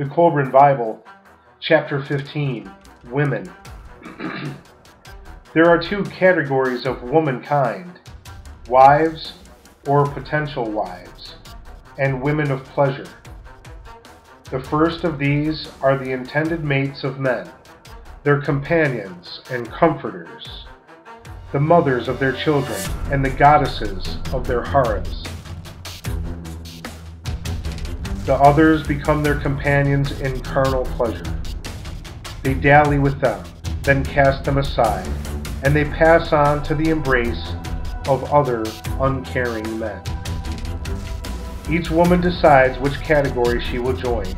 The Kolbrin Bible, Chapter 15, Women. There are two categories of womankind: wives or potential wives, and women of pleasure. The first of these are the intended mates of men, their companions and comforters, the mothers of their children and the goddesses of their hearths. The others become their companions in carnal pleasure. They dally with them, then cast them aside, and they pass on to the embrace of other uncaring men. Each woman decides which category she will join,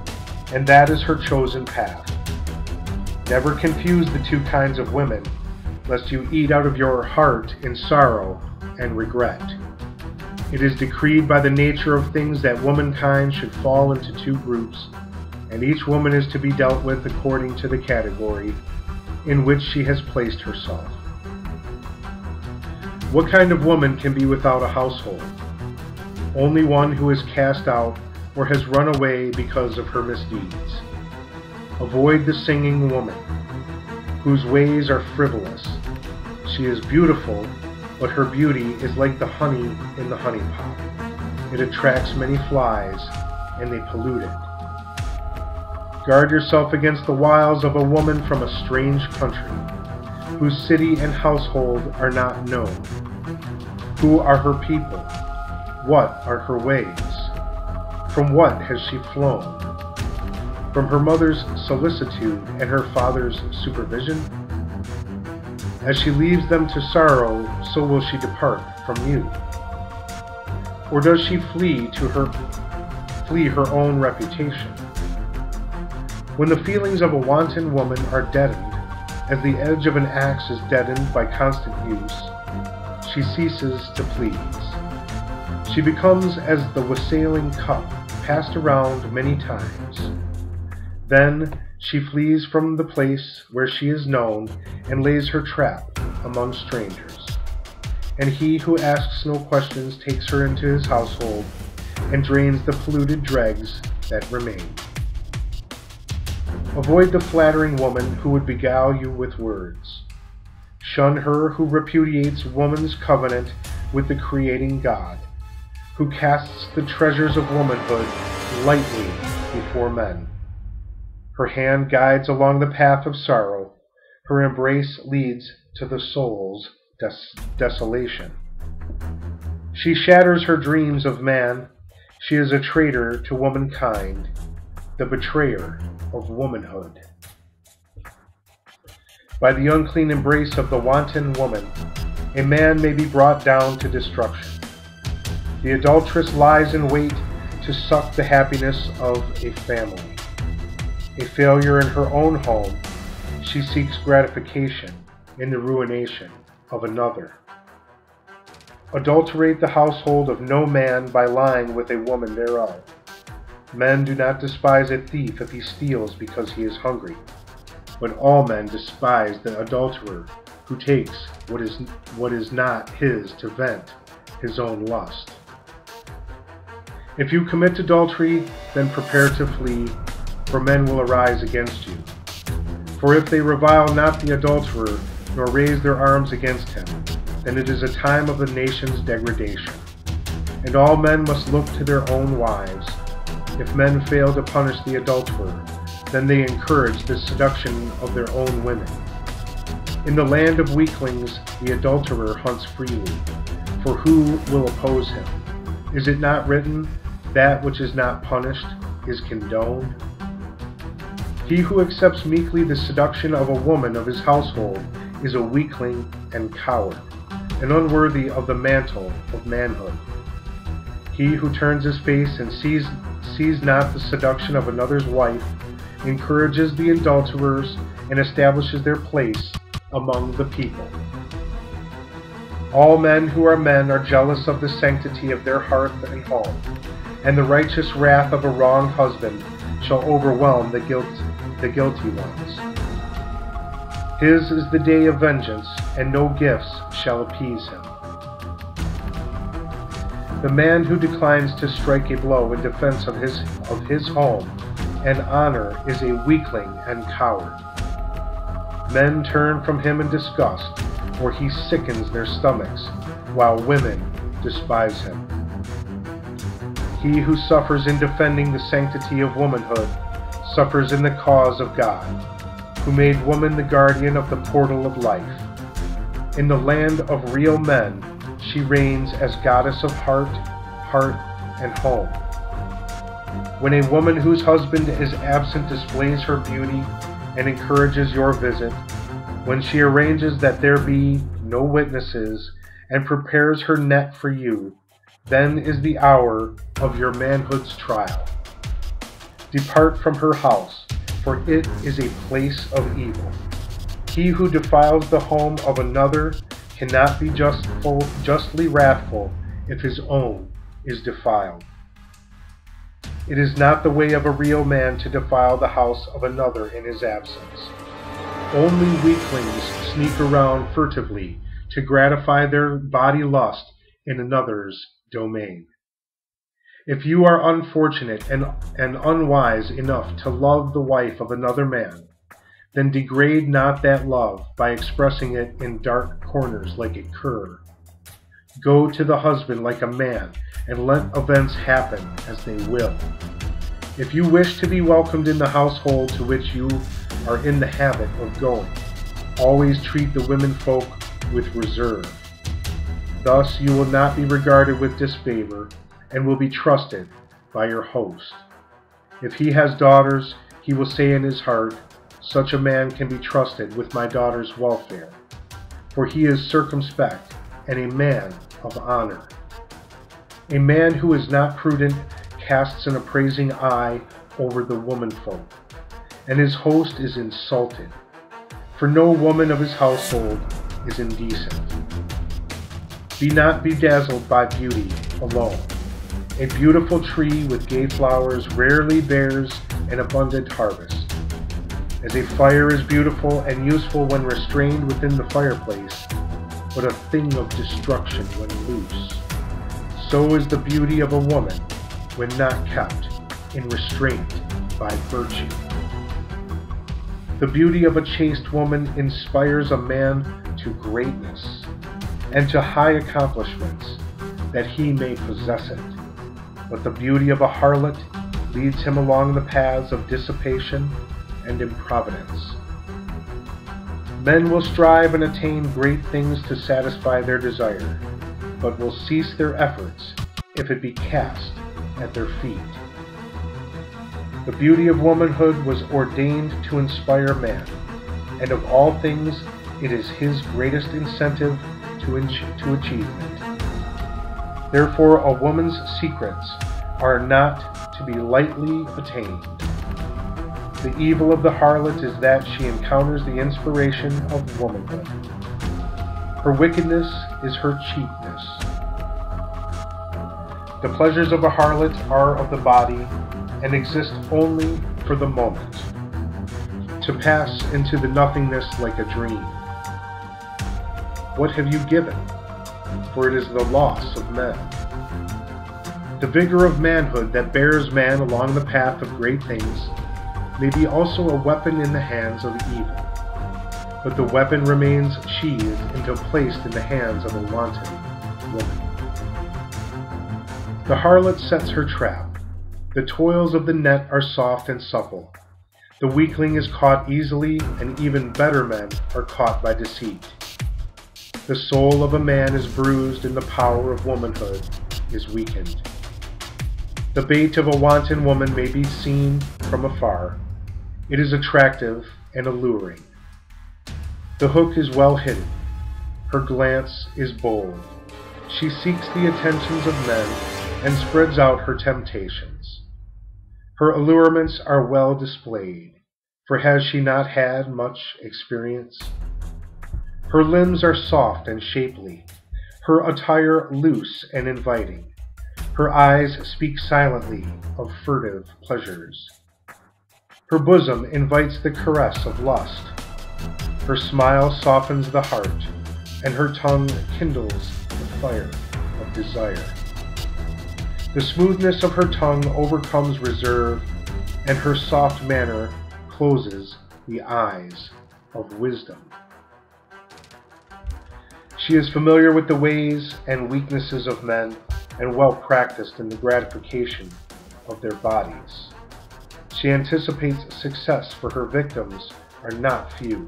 and that is her chosen path. Never confuse the two kinds of women, lest you eat out of your heart in sorrow and regret. It is decreed by the nature of things that womankind should fall into two groups, and each woman is to be dealt with according to the category in which she has placed herself. What kind of woman can be without a household? Only one who is cast out or has run away because of her misdeeds. Avoid the singing woman, whose ways are frivolous. She is beautiful, but her beauty is like the honey in the honey pot. It attracts many flies, and they pollute it. Guard yourself against the wiles of a woman from a strange country, whose city and household are not known. Who are her people? What are her ways? From what has she flown? From her mother's solicitude and her father's supervision? As she leaves them to sorrow, so will she depart from you. Or does she flee her own reputation? When the feelings of a wanton woman are deadened, as the edge of an axe is deadened by constant use, she ceases to please. She becomes as the wassailing cup passed around many times. Then she flees from the place where she is known and lays her trap among strangers. And he who asks no questions takes her into his household and drains the polluted dregs that remain. Avoid the flattering woman who would beguile you with words. Shun her who repudiates woman's covenant with the creating God, who casts the treasures of womanhood lightly before men. Her hand guides along the path of sorrow. Her embrace leads to the soul's desolation. She shatters her dreams of man. She is a traitor to womankind, the betrayer of womanhood. By the unclean embrace of the wanton woman, a man may be brought down to destruction. The adulteress lies in wait to suck the happiness of a family. A failure in her own home, she seeks gratification in the ruination of another. Adulterate the household of no man by lying with a woman thereof. Men do not despise a thief if he steals because he is hungry, but all men despise the adulterer who takes what is not his to vent his own lust. If you commit adultery, then prepare to flee, for men will arise against you. For if they revile not the adulterer, nor raise their arms against him, then it is a time of the nation's degradation. And all men must look to their own wives. If men fail to punish the adulterer, then they encourage the seduction of their own women. In the land of weaklings, the adulterer hunts freely, for who will oppose him? Is it not written, that which is not punished is condoned? He who accepts meekly the seduction of a woman of his household is a weakling and coward, and unworthy of the mantle of manhood. He who turns his face and sees not the seduction of another's wife encourages the adulterers and establishes their place among the people. All men who are men are jealous of the sanctity of their hearth and home, and the righteous wrath of a wronged husband shall overwhelm the guilty ones. His is the day of vengeance, and no gifts shall appease him. The man who declines to strike a blow in defense of his home and honor is a weakling and coward. Men turn from him in disgust, or he sickens their stomachs, while women despise him. He who suffers in defending the sanctity of womanhood suffers in the cause of God, who made woman the guardian of the portal of life. In the land of real men, she reigns as goddess of heart, and home. When a woman whose husband is absent displays her beauty and encourages your visit, when she arranges that there be no witnesses and prepares her net for you, then is the hour of your manhood's trial. Depart from her house, for it is a place of evil. He who defiles the home of another cannot be justly wrathful if his own is defiled. It is not the way of a real man to defile the house of another in his absence. Only weaklings sneak around furtively to gratify their body lust in another's domain. If you are unfortunate and unwise enough to love the wife of another man, then degrade not that love by expressing it in dark corners like a cur. Go to the husband like a man, and let events happen as they will. If you wish to be welcomed in the household to which you are in the habit of going, always treat the women folk with reserve. Thus you will not be regarded with disfavor, and will be trusted by your host. If he has daughters, he will say in his heart, "Such a man can be trusted with my daughter's welfare," for he is circumspect and a man of honor. A man who is not prudent casts an appraising eye over the womanfolk, and his host is insulted, for no woman of his household is indecent. Be not bedazzled by beauty alone. A beautiful tree with gay flowers rarely bears an abundant harvest. As a fire is beautiful and useful when restrained within the fireplace, but a thing of destruction when loose, so is the beauty of a woman when not kept in restraint by virtue. The beauty of a chaste woman inspires a man to greatness and to high accomplishments, that he may possess it. But the beauty of a harlot leads him along the paths of dissipation and improvidence. Men will strive and attain great things to satisfy their desire, but will cease their efforts if it be cast at their feet. The beauty of womanhood was ordained to inspire man, and of all things it is his greatest incentive to achievement. Therefore, a woman's secrets are not to be lightly attained. The evil of the harlot is that she encounters the inspiration of womanhood. Her wickedness is her cheapness. The pleasures of a harlot are of the body and exist only for the moment, to pass into the nothingness like a dream. What have you given? For it is the loss of men. The vigor of manhood that bears man along the path of great things may be also a weapon in the hands of evil, but the weapon remains sheathed until placed in the hands of a wanton woman. The harlot sets her trap. The toils of the net are soft and supple. The weakling is caught easily, and even better men are caught by deceit. The soul of a man is bruised, and the power of womanhood is weakened. The bait of a wanton woman may be seen from afar. It is attractive and alluring. The hook is well hidden. Her glance is bold. She seeks the attentions of men and spreads out her temptations. Her allurements are well displayed, for has she not had much experience? Her limbs are soft and shapely, her attire loose and inviting. Her eyes speak silently of furtive pleasures. Her bosom invites the caress of lust. Her smile softens the heart, and her tongue kindles the fire of desire. The smoothness of her tongue overcomes reserve, and her soft manner closes the eyes of wisdom. She is familiar with the ways and weaknesses of men and well practiced in the gratification of their bodies. She anticipates success, for her victims are not few.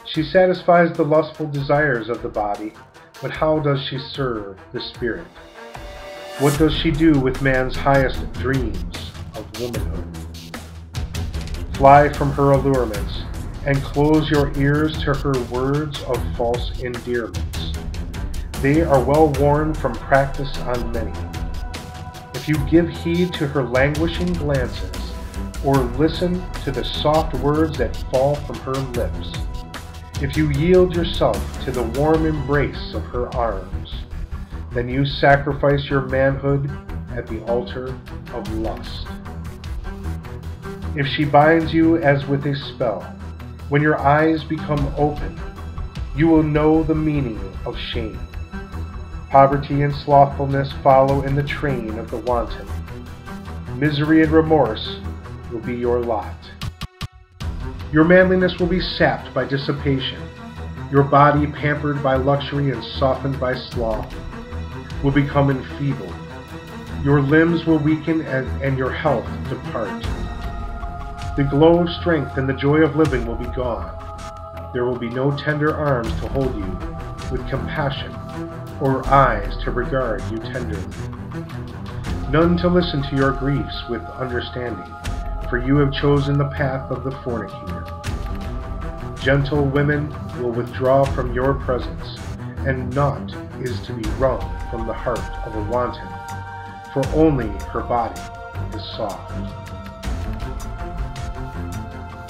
She satisfies the lustful desires of the body, but how does she serve the spirit? What does she do with man's highest dreams of womanhood? Fly from her allurements, and close your ears to her words of false endearments. They are well worn from practice on many. If you give heed to her languishing glances, or listen to the soft words that fall from her lips, if you yield yourself to the warm embrace of her arms, then you sacrifice your manhood at the altar of lust. If she binds you as with a spell, when your eyes become open, you will know the meaning of shame. Poverty and slothfulness follow in the train of the wanton. Misery and remorse will be your lot. Your manliness will be sapped by dissipation. Your body, pampered by luxury and softened by sloth, will become enfeebled. Your limbs will weaken and your health depart. The glow of strength and the joy of living will be gone. There will be no tender arms to hold you with compassion, or eyes to regard you tenderly. None to listen to your griefs with understanding, for you have chosen the path of the fornicator. Gentle women will withdraw from your presence, and naught is to be wrung from the heart of a wanton, for only her body is soft.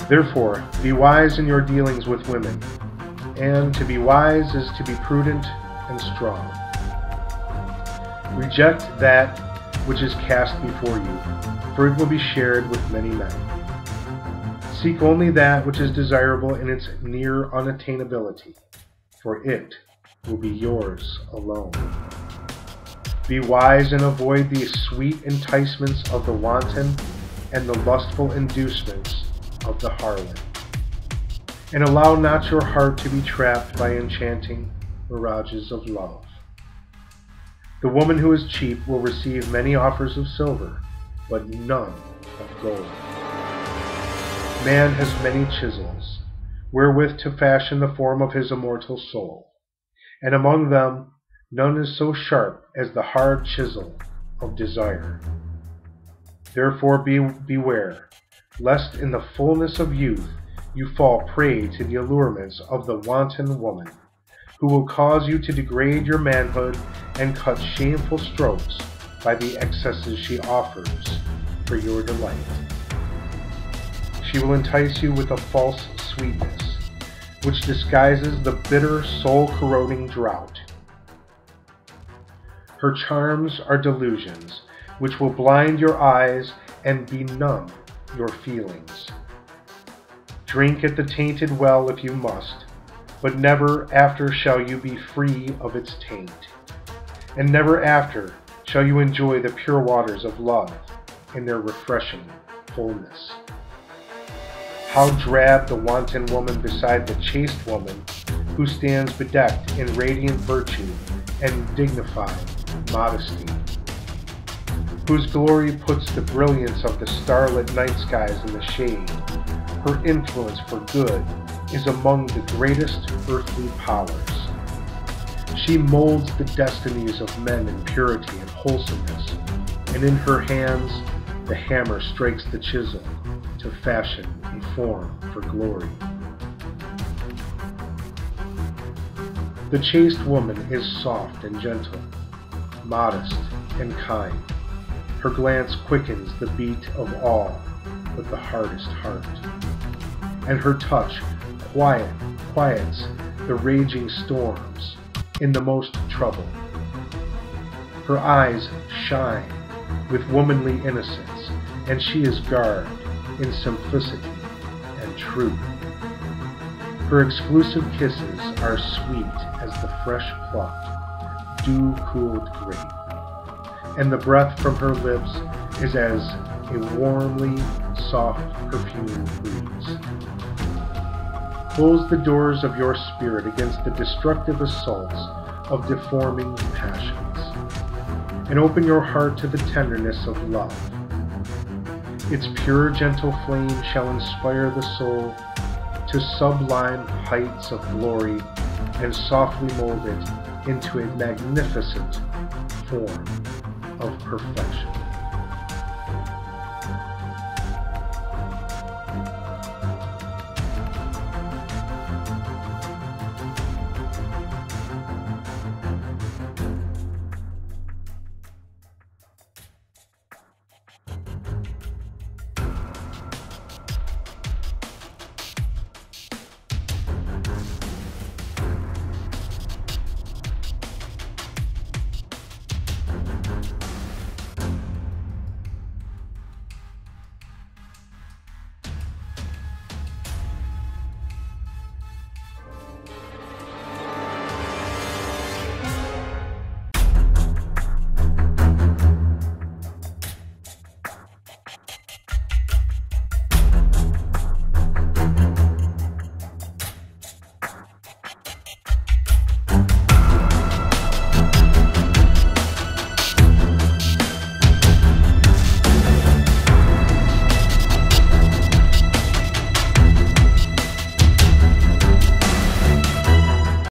Therefore, be wise in your dealings with women, and to be wise is to be prudent and strong. Reject that which is cast before you, for it will be shared with many men. Seek only that which is desirable in its near unattainability, for it will be yours alone. Be wise and avoid the sweet enticements of the wanton and the lustful inducements of the harlot. And allow not your heart to be trapped by enchanting mirages of love. The woman who is cheap will receive many offers of silver, but none of gold. Man has many chisels, wherewith to fashion the form of his immortal soul, and among them none is so sharp as the hard chisel of desire. Therefore beware, lest in the fullness of youth you fall prey to the allurements of the wanton woman, who will cause you to degrade your manhood and cut shameful strokes by the excesses she offers for your delight. She will entice you with a false sweetness, which disguises the bitter, soul-corroding drought. Her charms are delusions, which will blind your eyes and benumb your feelings. Drink at the tainted well if you must, but never after shall you be free of its taint, and never after shall you enjoy the pure waters of love in their refreshing fullness. How drab the wanton woman beside the chaste woman, who stands bedecked in radiant virtue and dignified modesty, whose glory puts the brilliance of the starlit night skies in the shade. Her influence for good is among the greatest earthly powers. She molds the destinies of men in purity and wholesomeness, and in her hands the hammer strikes the chisel to fashion a form for glory. The chaste woman is soft and gentle, modest and kind. Her glance quickens the beat of all but the hardest heart, and her touch quiets the raging storms in the most troubled. Her eyes shine with womanly innocence, and she is garbed in simplicity and truth. Her exclusive kisses are sweet as the fresh plucked, dew-cooled grape, and the breath from her lips is as a warmly soft perfume breeze. Close the doors of your spirit against the destructive assaults of deforming passions, and open your heart to the tenderness of love. Its pure, gentle flame shall inspire the soul to sublime heights of glory and softly mold it into a magnificent form of perfection.